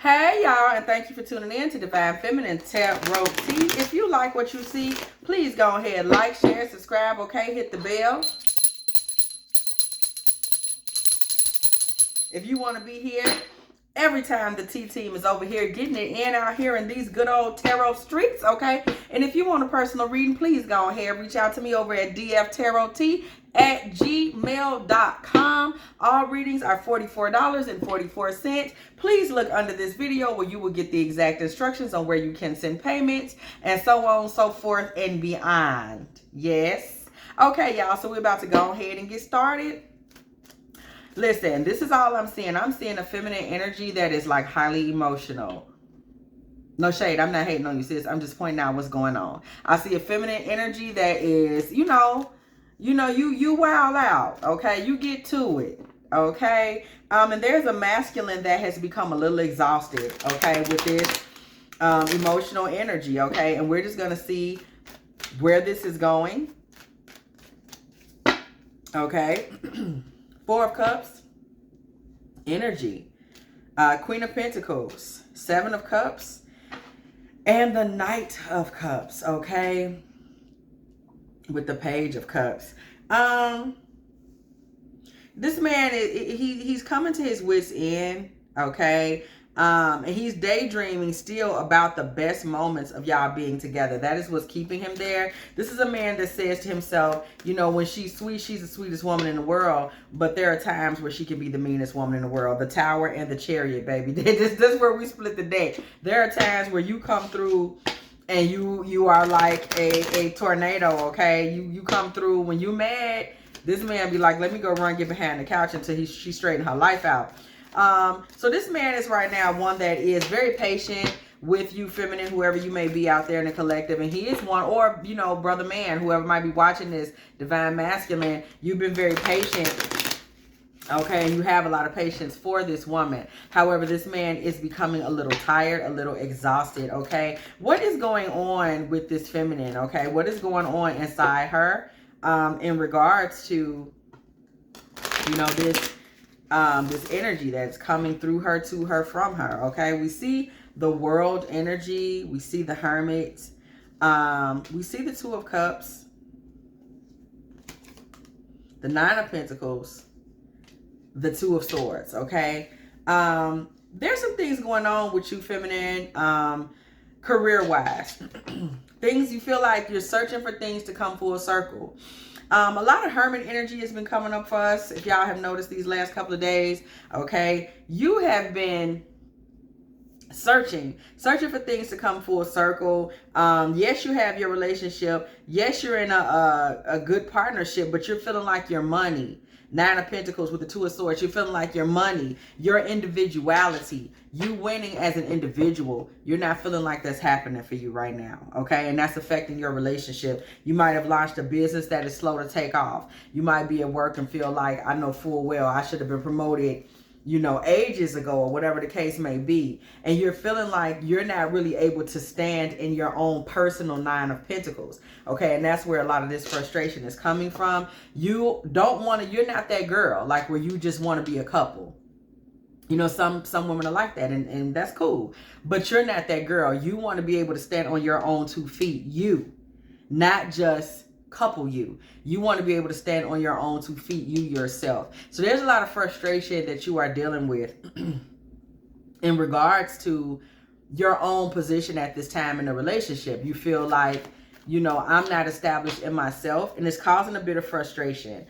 Hey y'all, and thank you for tuning in to Divine Feminine Tarot Tea. If you like what you see, please go ahead, like, share, subscribe, okay? Hit the bell. If you want to be here every time the Tea Team is over here getting it in out here in these good old tarot streets, okay? And if you want a personal reading, please go ahead, reach out to me over at dftarottea@gmail.com. All readings are $44.44. Please look under this video where you will get the exact instructions on where you can send payments and so on and so forth and beyond. Yes. Okay, y'all, so we're about to go ahead and get started. Listen, this is all I'm seeing. I'm seeing a feminine energy that is like highly emotional. No shade. I'm not hating on you, sis. I'm just pointing out what's going on. I see a feminine energy that is, you wild out. Okay. You get to it. Okay. And there's a masculine that has become a little exhausted. Okay. With this emotional energy. Okay. And we're just going to see where this is going. Okay. Four of Cups, energy, Queen of Pentacles, Seven of Cups, and the Knight of Cups, okay, with the Page of Cups. This man, he's coming to his wit's end, okay, and he's daydreaming still about the best moments of y'all being together. That is what's keeping him there. This is a man that says to himself, you know, when she's sweet, she's the sweetest woman in the world, but there are times where she can be the meanest woman in the world. The Tower and the Chariot, baby. This is where we split the deck. There are times where you come through and you are like a tornado, okay? You come through when you mad. This man be like, let me go run, get behind the couch until she straighten her life out. So this man is right now one that is very patient with you, feminine, whoever you may be out there in the collective. And he is one, or, you know, brother man, whoever might be watching this, divine masculine, you've been very patient. Okay, and you have a lot of patience for this woman. However, this man is becoming a little tired, a little exhausted, okay? What is going on with this feminine, okay? What is going on inside her in regards to, you know, this energy that's coming through her, to her, from her, okay? We see the World energy. We see the Hermit. We see the Two of Cups. The Nine of Pentacles. The Two of Swords, okay? There's some things going on with you, feminine, career-wise. Things you feel like you're searching for things to come full circle. A lot of Hermit energy has been coming up for us. If y'all have noticed these last couple of days, okay, you have been searching for things to come full circle. Yes, you have your relationship. Yes, you're in a good partnership, but you're feeling like your money. Nine of Pentacles with the Two of Swords. You're feeling like your money, your individuality, you winning as an individual. You're not feeling like that's happening for you right now, okay? And that's affecting your relationship. You might have launched a business that is slow to take off. You might be at work and feel like, I know full well I should have been promoted, you know, ages ago, or whatever the case may be. And you're feeling like you're not really able to stand in your own personal Nine of Pentacles. Okay, and that's where a lot of this frustration is coming from. You don't want to, you're not that girl, like where you just want to be a couple. You know, some women are like that, and that's cool. But you're not that girl. You want to be able to stand on your own 2 feet. You, not just couple you. You want to be able to stand on your own 2 feet, you yourself. So there's a lot of frustration that you are dealing with in regards to your own position at this time in a relationship. You feel like, you know, I'm not established in myself, and it's causing a bit of frustration.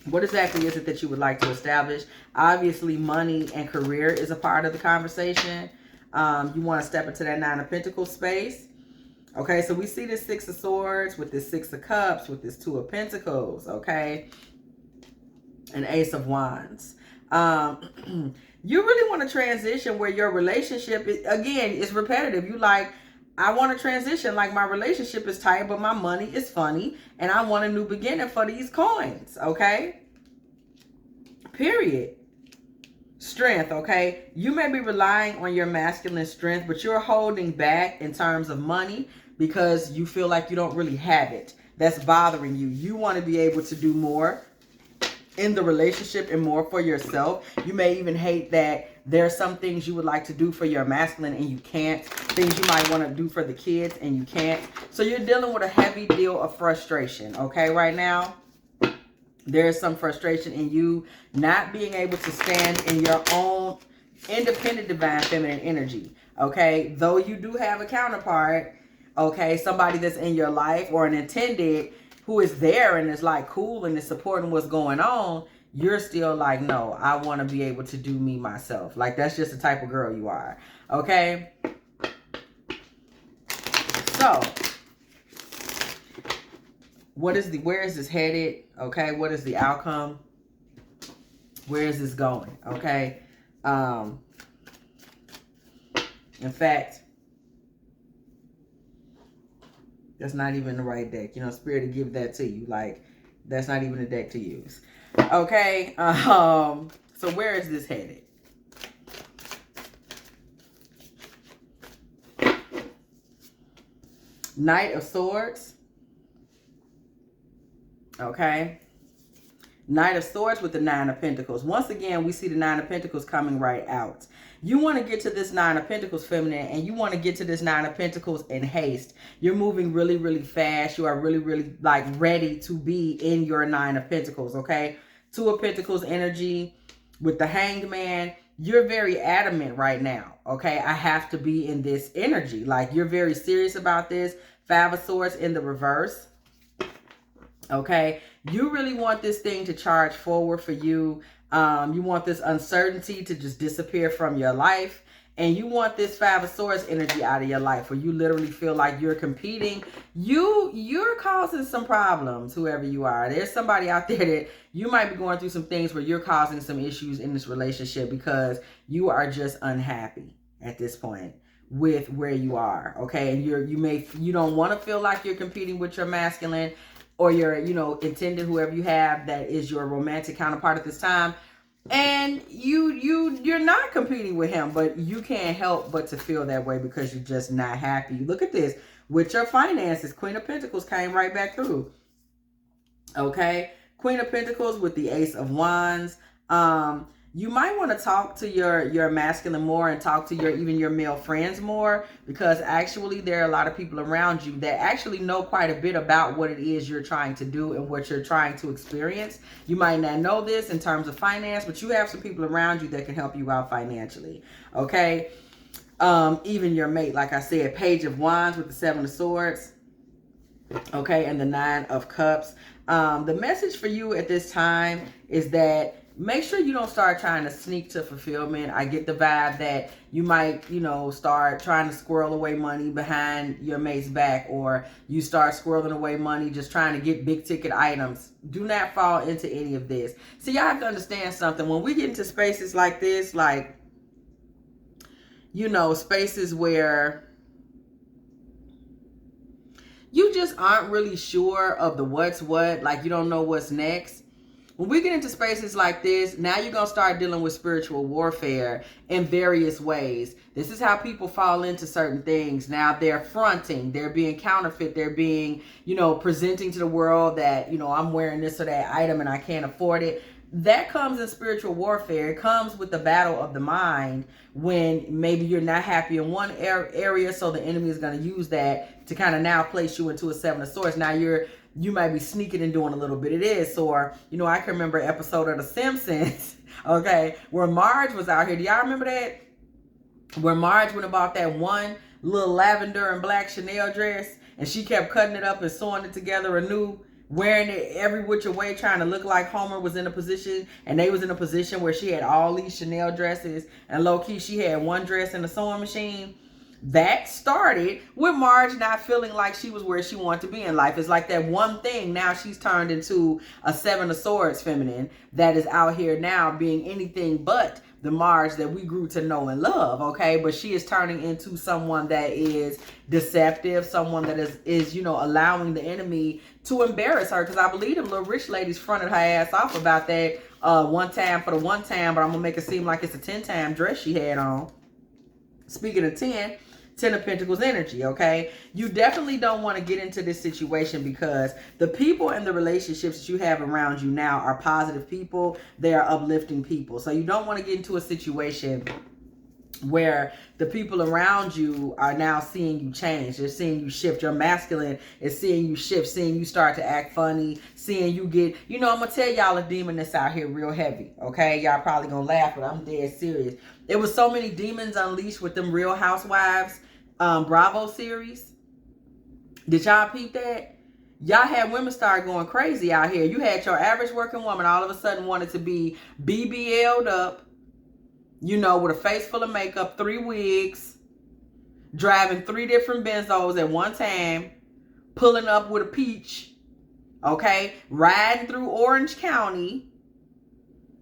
What exactly is it that you would like to establish? Obviously, money and career is a part of the conversation. You want to step into that Nine of Pentacles space. Okay, so we see this Six of Swords with this Six of Cups, with this Two of Pentacles, okay? And Ace of Wands. You really want to transition where your relationship, again, is repetitive. You like, I want to transition, like my relationship is tight, but my money is funny, and I want a new beginning for these coins, okay? Period. Strength, okay? You may be relying on your masculine strength, but you're holding back in terms of money because you feel like you don't really have it. That's bothering you. You want to be able to do more in the relationship and more for yourself. You may even hate that There are some things you would like to do for your masculine and you can't. Things you might want to do for the kids and you can't. So you're dealing with a heavy deal of frustration, okay, right now. There's some frustration in you not being able to stand in your own independent divine feminine energy, okay? Though you do have a counterpart, okay, somebody that's in your life or an intended who is there and is like cool and is supporting what's going on, you're still like, no, I want to be able to do me myself. Like, that's just the type of girl you are, okay? So, where is this headed? Okay, what is the outcome? Where is this going? Okay. In fact, that's not even the right deck. You know, Spirit will give that to you. Like, that's not even a deck to use. Okay. So where is this headed? Knight of Swords. Okay. Knight of Swords with the Nine of Pentacles. Once again, we see the Nine of Pentacles coming right out. You want to get to this Nine of Pentacles, feminine, and you want to get to this Nine of Pentacles in haste. You're moving really, really fast. You are really, really like ready to be in your Nine of Pentacles, okay? Two of Pentacles energy with the Hanged Man. You're very adamant right now, okay? I have to be in this energy. Like, you're very serious about this. Five of Swords in the reverse. Okay, you really want this thing to charge forward for you. You want this uncertainty to just disappear from your life. And you want this Five of Swords energy out of your life where you literally feel like you're competing. You're causing some problems, whoever you are. There's somebody out there that you might be going through some things where you're causing some issues in this relationship because you are just unhappy at this point with where you are. Okay, and you don't want to feel like you're competing with your masculine or your, intended, whoever you have that is your romantic counterpart at this time. And you're not competing with him, but you can't help but to feel that way because you're just not happy. Look at this. With your finances, Queen of Pentacles came right back through. Okay? Queen of Pentacles with the Ace of Wands. You might want to talk to your masculine more and talk to even your male friends more, because actually there are a lot of people around you that actually know quite a bit about what it is you're trying to do and what you're trying to experience. You might not know this in terms of finance, but you have some people around you that can help you out financially. Okay. Even your mate, like I said, Page of Wands with the Seven of Swords. Okay. And the Nine of Cups. The message for you at this time is that make sure you don't start trying to sneak to fulfillment. I get the vibe that you might, start trying to squirrel away money behind your mate's back, or you start squirreling away money just trying to get big ticket items. Do not fall into any of this. See, y'all have to understand something. When we get into spaces like this, like, spaces where you just aren't really sure of the what's what, like you don't know what's next. When we get into spaces like this, now you're going to start dealing with spiritual warfare in various ways. This is how people fall into certain things. Now they're fronting, they're being counterfeit, they're being, presenting to the world that, I'm wearing this or that item and I can't afford it. That comes in spiritual warfare. It comes with the battle of the mind when maybe you're not happy in one area, so the enemy is going to use that to kind of now place you into a Seven of Swords. Now you might be sneaking and doing a little bit of this, or, I can remember an episode of The Simpsons, okay, where Marge was out here. Do y'all remember that? Where Marge went and bought that one little lavender and black Chanel dress, and she kept cutting it up and sewing it together anew, wearing it every which way, trying to look like Homer was in a position, and they was in a position where she had all these Chanel dresses, and low-key she had one dress in the sewing machine. That started with Marge not feeling like she was where she wanted to be in life. It's like that one thing. Now she's turned into a Seven of Swords feminine that is out here now being anything but the Marge that we grew to know and love, okay? But she is turning into someone that is deceptive, someone that is allowing the enemy to embarrass her. Because I believe them little rich ladies fronted her ass off about that one time for the one time, but I'm going to make it seem like it's a 10-time dress she had on. Speaking of 10, Ten of Pentacles energy, okay? You definitely don't want to get into this situation because the people and the relationships that you have around you now are positive people. They are uplifting people. So you don't want to get into a situation where the people around you are now seeing you change. They're seeing you shift. Your masculine is seeing you shift, seeing you start to act funny, seeing you get, I'm going to tell y'all a demon that's out here real heavy, okay? Y'all probably going to laugh, but I'm dead serious. There was so many demons unleashed with them Real Housewives Bravo series. Did y'all peep that? Y'all had women start going crazy out here. You had your average working woman all of a sudden wanted to be BBL'd up, with a face full of makeup, 3 wigs, driving 3 different Benzos at one time, pulling up with a peach, okay, riding through Orange County,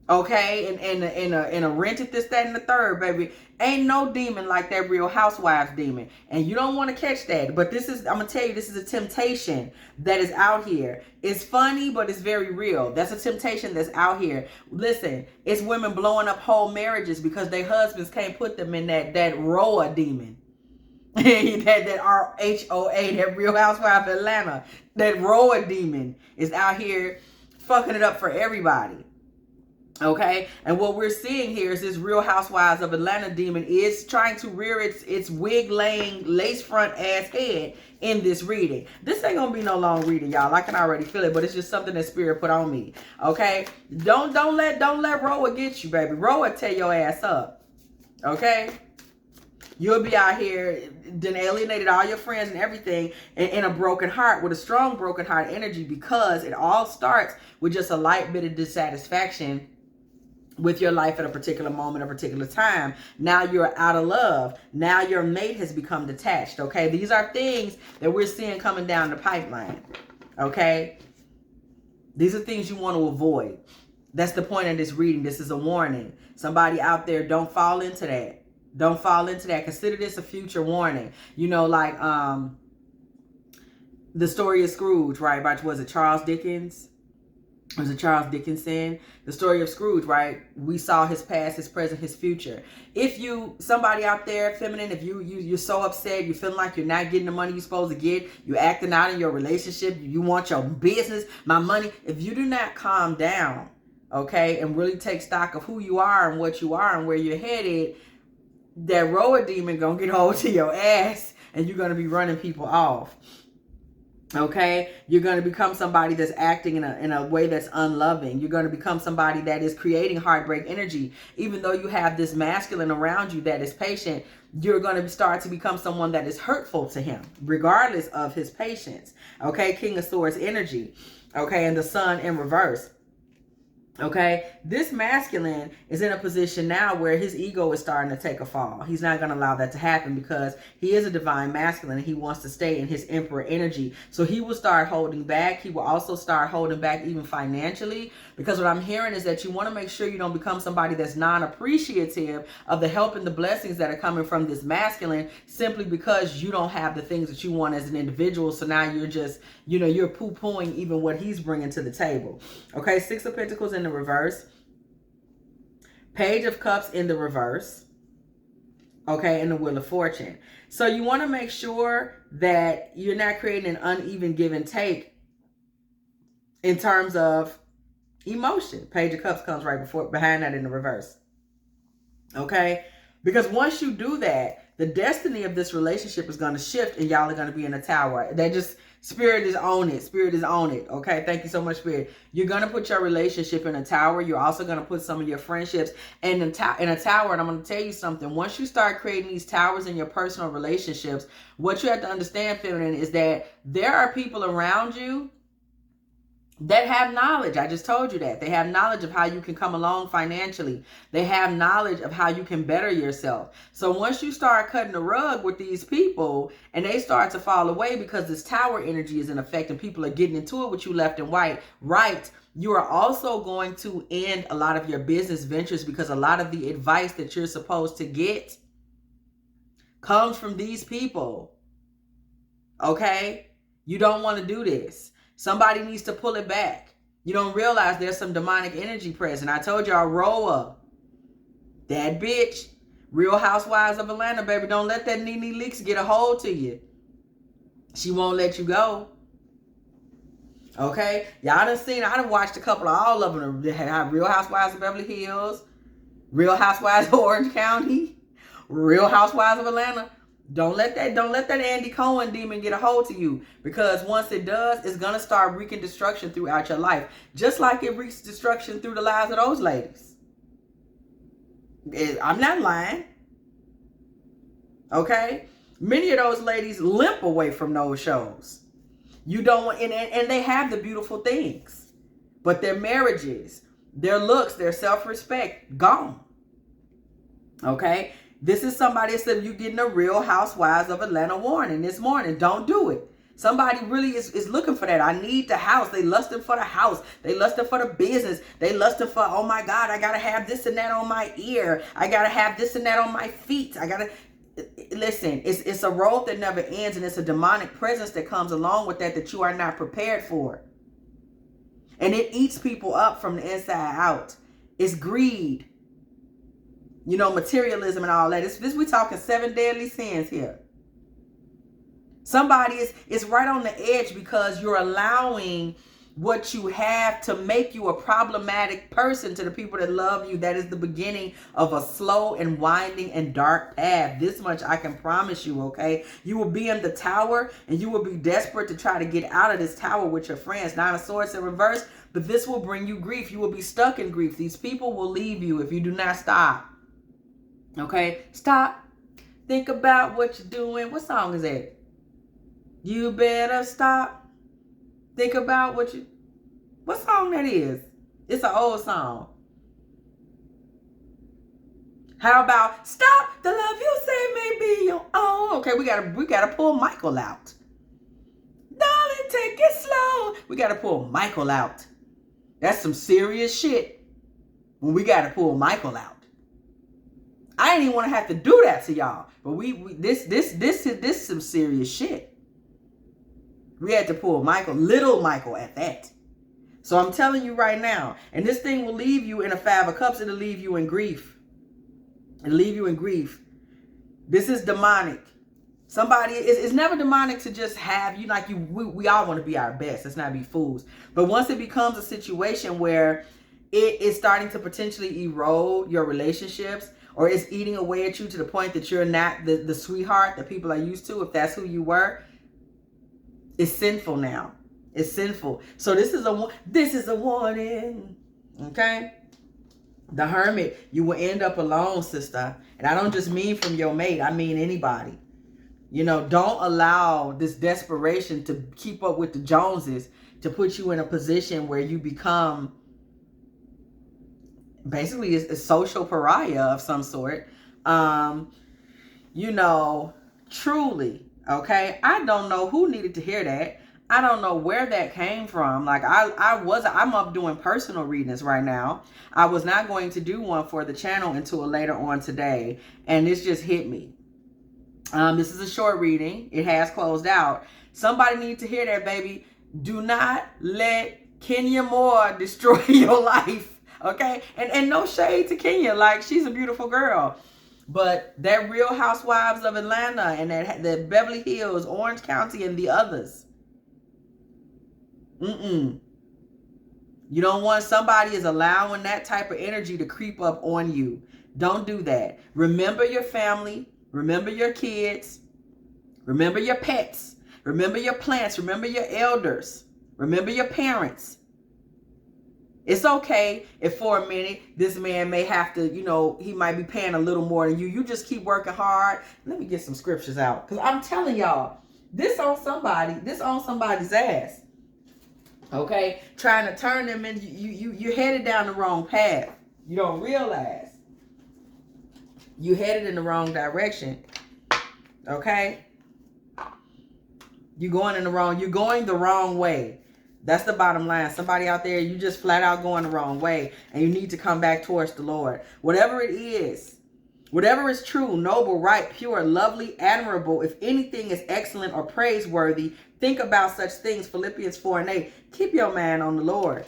okay, and a rented this, that, and the third, baby. Ain't no demon like that Real Housewives demon. And you don't want to catch that. But I'm going to tell you, this is a temptation that is out here. It's funny, but it's very real. That's a temptation that's out here. Listen, it's women blowing up whole marriages because their husbands can't put them in that ROA demon. that RHOA, that Real Housewives of Atlanta. That ROA demon is out here fucking it up for everybody. Okay, and what we're seeing here is this Real Housewives of Atlanta demon is trying to rear its wig-laying, lace front ass head in this reading. This ain't gonna be no long reading, y'all. I can already feel it, but it's just something that Spirit put on me. Okay, don't let Roa get you, baby. Roa tear your ass up. Okay, you'll be out here then alienated all your friends and everything in a broken heart, with a strong broken heart energy, because it all starts with just a light bit of dissatisfaction with your life at a particular moment, a particular time. Now you're out of love. Now your mate has become detached, okay? These are things that we're seeing coming down the pipeline, okay? These are things you want to avoid. That's the point of this reading. This is a warning. Somebody out there, don't fall into that. Don't fall into that. Consider this a future warning. Like the story of Scrooge, right? By, was it Charles Dickens? Was it Charles Dickinson? The story of Scrooge, right? We saw his past, his present, his future. If somebody out there, feminine, if you're so upset, you're feeling like you're not getting the money you're supposed to get, you're acting out in your relationship, you want your business, my money. If you do not calm down, okay, and really take stock of who you are and what you are and where you're headed, that Roa demon gonna get hold to your ass and you're gonna be running people off. Okay, you're going to become somebody that's acting in a way that's unloving. You're going to become somebody that is creating heartbreak energy. Even though you have this masculine around you that is patient, you're going to start to become someone that is hurtful to him, regardless of his patience. Okay, King of Swords energy. Okay, and the Sun in reverse. Okay, this masculine is in a position now where his ego is starting to take a fall. He's not going to allow that to happen because he is a divine masculine and he wants to stay in his emperor energy. So he will start holding back. He will also start holding back even financially, because what I'm hearing is that you want to make sure you don't become somebody that's non-appreciative of the help and the blessings that are coming from this masculine, simply because you don't have the things that you want as an individual. So now you're just, you're poo-pooing even what he's bringing to the table. Okay, Six of Pentacles in the reverse, Page of Cups in the reverse, okay, and the Wheel of Fortune. So you want to make sure that you're not creating an uneven give and take in terms of emotion. Page of Cups comes right behind that in the reverse, okay, because once you do that, the destiny of this relationship is going to shift and y'all are going to be in a tower. Spirit is on it. Spirit is on it. Okay. Thank you so much, Spirit. You're going to put your relationship in a tower. You're also going to put some of your friendships in a tower. And I'm going to tell you something. Once you start creating these towers in your personal relationships, what you have to understand, feminine, is that there are people around you that have knowledge. I just told you that. They have knowledge of how you can come along financially. They have knowledge of how you can better yourself. So once you start cutting the rug with these people and they start to fall away because this tower energy is in effect and people are getting into it with you left and right, you are also going to end a lot of your business ventures, because a lot of the advice that you're supposed to get comes from these people. Okay? You don't want to do this. Somebody needs to pull it back. You don't realize there's some demonic energy present. I told y'all, Roa, that bitch, Real Housewives of Atlanta, baby. Don't let that Nene Leakes get a hold to you. She won't let you go. Okay? Y'all I done watched a couple of all of them. They have Real Housewives of Beverly Hills, Real Housewives of Orange County, Real Housewives of Atlanta. Don't let that Andy Cohen demon get a hold to you, because once it does, it's gonna start wreaking destruction throughout your life, just like it wreaks destruction through the lives of those ladies. I'm not lying. Okay, many of those ladies limp away from those shows. You don't want, and they have the beautiful things, but their marriages, their looks, their self-respect, gone. Okay. This is somebody that said you getting a Real Housewives of Atlanta warning this morning. Don't do it. Somebody really is looking for that. I need the house. They lusting for the house. They lusting for the business. They lusting for, oh my God, I got to have this and that on my ear. I got to have this and that on my feet. Listen, it's a road that never ends, and it's a demonic presence that comes along with that you are not prepared for. And it eats people up from the inside out. It's greed. You know, materialism and all that. This we talking 7 deadly sins here. Somebody is right on the edge because you're allowing what you have to make you a problematic person to the people that love you. That is the beginning of a slow and winding and dark path. This much I can promise you, okay? You will be in the tower and you will be desperate to try to get out of this tower with your friends. Nine of Swords in reverse, but this will bring you grief. You will be stuck in grief. These people will leave you if you do not stop. Okay, stop. Think about what you're doing. What song is that? You better stop. Think about what song that is? It's an old song. How about stop? The love you say may be your own. Okay, we gotta pull Michael out. Darling, take it slow. We gotta pull Michael out. That's some serious shit when we gotta pull Michael out. I didn't even want to have to do that to y'all, but this is some serious shit. We had to pull little Michael at that. So I'm telling you right now, and this thing will leave you in a 5 of Cups. It'll leave you in grief. It'll leave you in grief. This is demonic. Somebody, it's never demonic to just have you like you. We all want to be our best. Let's not be fools. But once it becomes a situation where it is starting to potentially erode your relationships, or it's eating away at you to the point that you're not the sweetheart that people are used to, if that's who you were, it's sinful now. It's sinful. So this is a warning. Okay? The Hermit, you will end up alone, sister. And I don't just mean from your mate. I mean anybody. You know, don't allow this desperation to keep up with the Joneses to put you in a position where you become basically a social pariah of some sort. You know, truly, okay? I don't know who needed to hear that. I don't know where that came from. Like I'm up doing personal readings right now. I was not going to do one for the channel until later on today, and this just hit me. This is a short reading. It has closed out. Somebody needs to hear that, baby. Do not let Kenya Moore destroy your life. Okay, and no shade to Kenya, like she's a beautiful girl, but that Real Housewives of Atlanta and that Beverly Hills, Orange County, and the others. You don't want somebody is allowing that type of energy to creep up on you. Don't do that. Remember your family. Remember your kids. Remember your pets. Remember your plants. Remember your elders. Remember your parents. It's okay if for a minute this man may have to, you know, he might be paying a little more than you. You just keep working hard. Let me get some scriptures out, because I'm telling y'all, this on somebody's ass. Okay, trying to turn them in. You're headed down the wrong path. You don't realize you headed in the wrong direction. Okay, you're going the wrong way. That's the bottom line. Somebody out there, you just flat out going the wrong way, and you need to come back towards the Lord. Whatever it is, whatever is true, noble, right, pure, lovely, admirable, if anything is excellent or praiseworthy, think about such things. Philippians 4:8. Keep your mind on the Lord.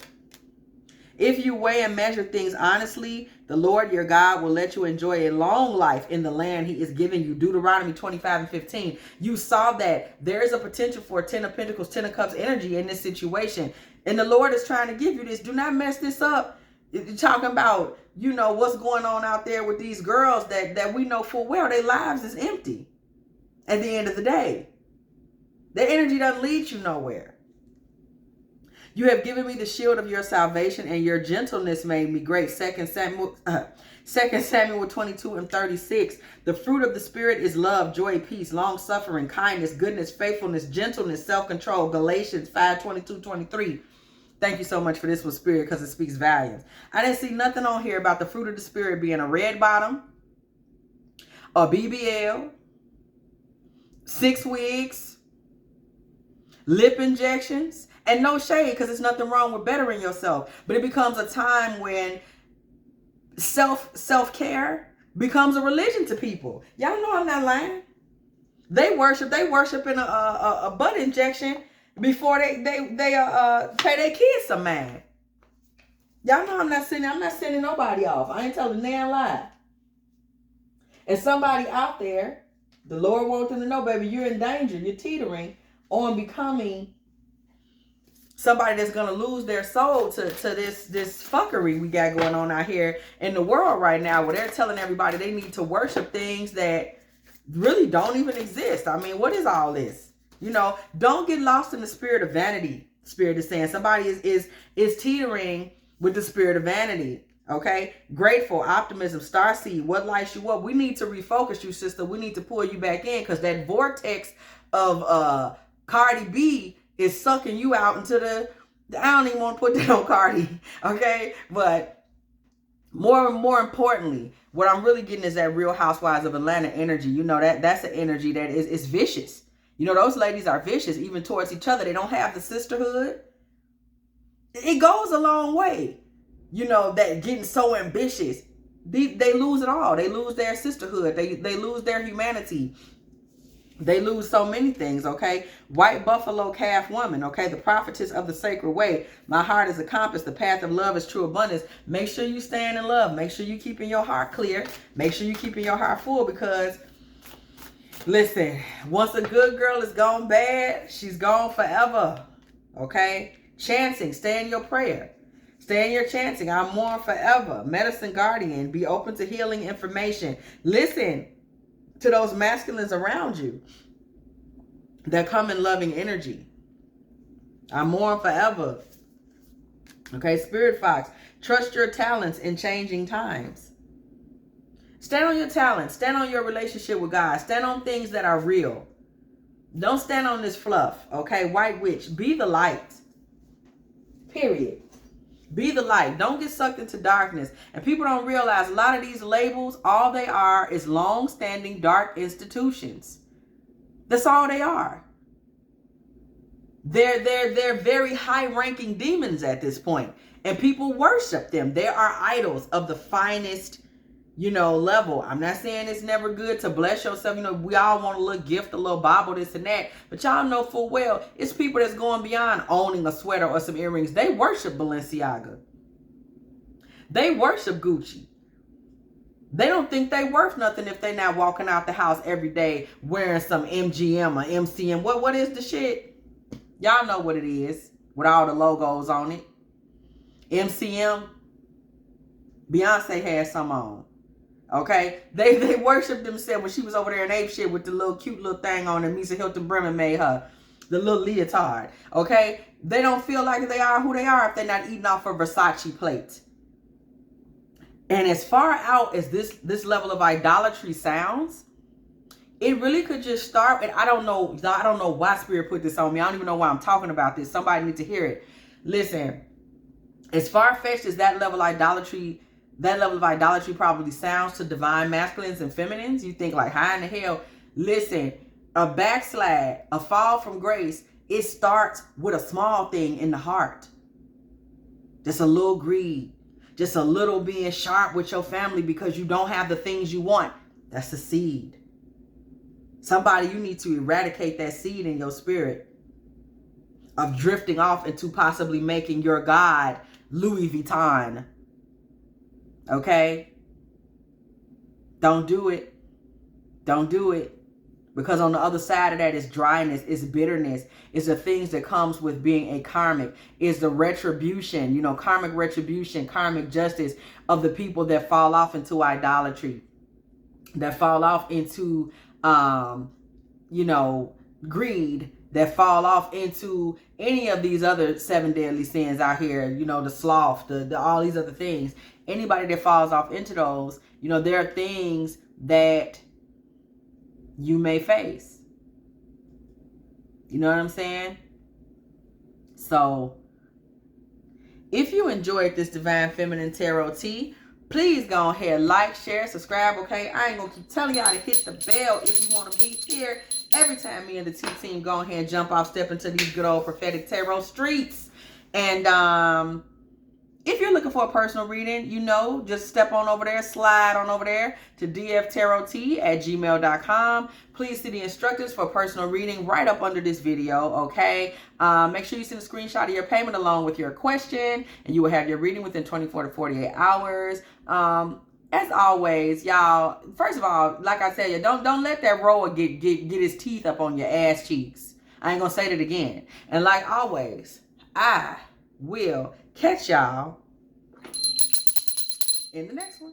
If you weigh and measure things honestly, the Lord your God will let you enjoy a long life in the land he is giving you. Deuteronomy 25:15. You saw that there is a potential for 10 of Pentacles, 10 of Cups energy in this situation. And the Lord is trying to give you this. Do not mess this up. You're talking about, you know, what's going on out there with these girls that we know full well their lives is empty at the end of the day. Their energy doesn't lead you nowhere. You have given me the shield of your salvation, and your gentleness made me great. 2 Samuel 22:36. The fruit of the Spirit is love, joy, peace, long-suffering, kindness, goodness, faithfulness, gentleness, self-control. Galatians 5:22-23. Thank you so much for this one, Spirit, because it speaks volumes. I didn't see nothing on here about the fruit of the Spirit being a red bottom, a BBL, 6 wigs, lip injections. And no shade, because there's nothing wrong with bettering yourself. But it becomes a time when self-care becomes a religion to people. Y'all know I'm not lying. They worship in a butt injection before they pay their kids some man. Y'all know I'm not sending nobody off. I ain't telling damn lie. And somebody out there, the Lord wants them to know, baby, you're in danger. You're teetering on becoming somebody that's going to lose their soul to this fuckery we got going on out here in the world right now, where they're telling everybody they need to worship things that really don't even exist. I mean, what is all this? You know, don't get lost in the spirit of vanity. Spirit is saying somebody is teetering with the spirit of vanity. Okay, grateful, optimism, starseed, what lights you up? We need to refocus you, sister. We need to pull you back in, because that vortex of Cardi B is sucking you out into the, I don't even want to put that on Cardi, okay? But more importantly, what I'm really getting is that Real Housewives of Atlanta energy. You know, that's an energy that is vicious. You know, those ladies are vicious even towards each other. They don't have the sisterhood. It goes a long way. You know, that getting so ambitious, they lose it all. They lose their sisterhood. They lose their humanity. They lose so many things, okay? White buffalo calf woman, okay? The prophetess of the sacred way. My heart is a compass. The path of love is true abundance. Make sure you stand in love. Make sure you keeping your heart clear. Make sure you keeping your heart full, because, listen, once a good girl is gone bad, she's gone forever, okay? Chancing, stay in your prayer. Stay in your chanting. I'm mourn forever. Medicine guardian, be open to healing information. Listen to those masculines around you that come in loving energy. I mourn forever. Okay, Spirit Fox, trust your talents in changing times. Stand on your talents. Stand on your relationship with God. Stand on things that are real. Don't stand on this fluff. Okay, White Witch, be the light. Period. Be the light. Don't get sucked into darkness. And people don't realize a lot of these labels, all they are is long-standing dark institutions. That's all they are. They're very high-ranking demons at this point, and people worship them. They are idols of the finest, you know, level. I'm not saying it's never good to bless yourself. You know, we all want a little gift, a little Bible, this and that. But y'all know full well, it's people that's going beyond owning a sweater or some earrings. They worship Balenciaga. They worship Gucci. They don't think they worth nothing if they're not walking out the house every day wearing some MGM or MCM. What is the shit? Y'all know what it is with all the logos on it. MCM. Beyonce had some on. Okay, they worship themselves when she was over there in ape shit with the little cute little thing on that Misa Hilton Bremen made her, the little leotard. Okay, they don't feel like they are who they are if they're not eating off a Versace plate. And as far out as this level of idolatry sounds, it really could just start. And I don't know why Spirit put this on me. I don't even know why I'm talking about this. Somebody needs to hear it. Listen, as far-fetched as that level of idolatry probably sounds to divine masculines and feminines, you think like, how in the hell? Listen, a backslide, a fall from grace, it starts with a small thing in the heart. Just a little greed. Just a little being sharp with your family because you don't have the things you want. That's a seed. Somebody, you need to eradicate that seed in your spirit of drifting off into possibly making your God Louis Vuitton. Okay? Don't do it. Don't do it. Because on the other side of that is dryness, is bitterness, is the things that comes with being a karmic, is the retribution, you know, karmic retribution, karmic justice of the people that fall off into idolatry, that fall off into, you know, greed, that fall off into any of these other 7 deadly sins out here, you know, the sloth, the all these other things. Anybody that falls off into those, you know, there are things that you may face. You know what I'm saying? So, if you enjoyed this Divine Feminine Tarot tea, please go ahead, like, share, subscribe, okay? I ain't gonna keep telling y'all to hit the bell if you want to be here every time me and the T team go ahead and jump off, step into these good old prophetic tarot streets. And if you're looking for a personal reading, you know, just step on over there, slide on over there to dftarottea@gmail.com. Please see the instructions for personal reading right up under this video, okay? Make sure you send a screenshot of your payment along with your question, and you will have your reading within 24 to 48 hours. As always, y'all, first of all, like I said, don't let that roller get his teeth up on your ass cheeks. I ain't gonna say that again. And like always, I will catch y'all in the next one.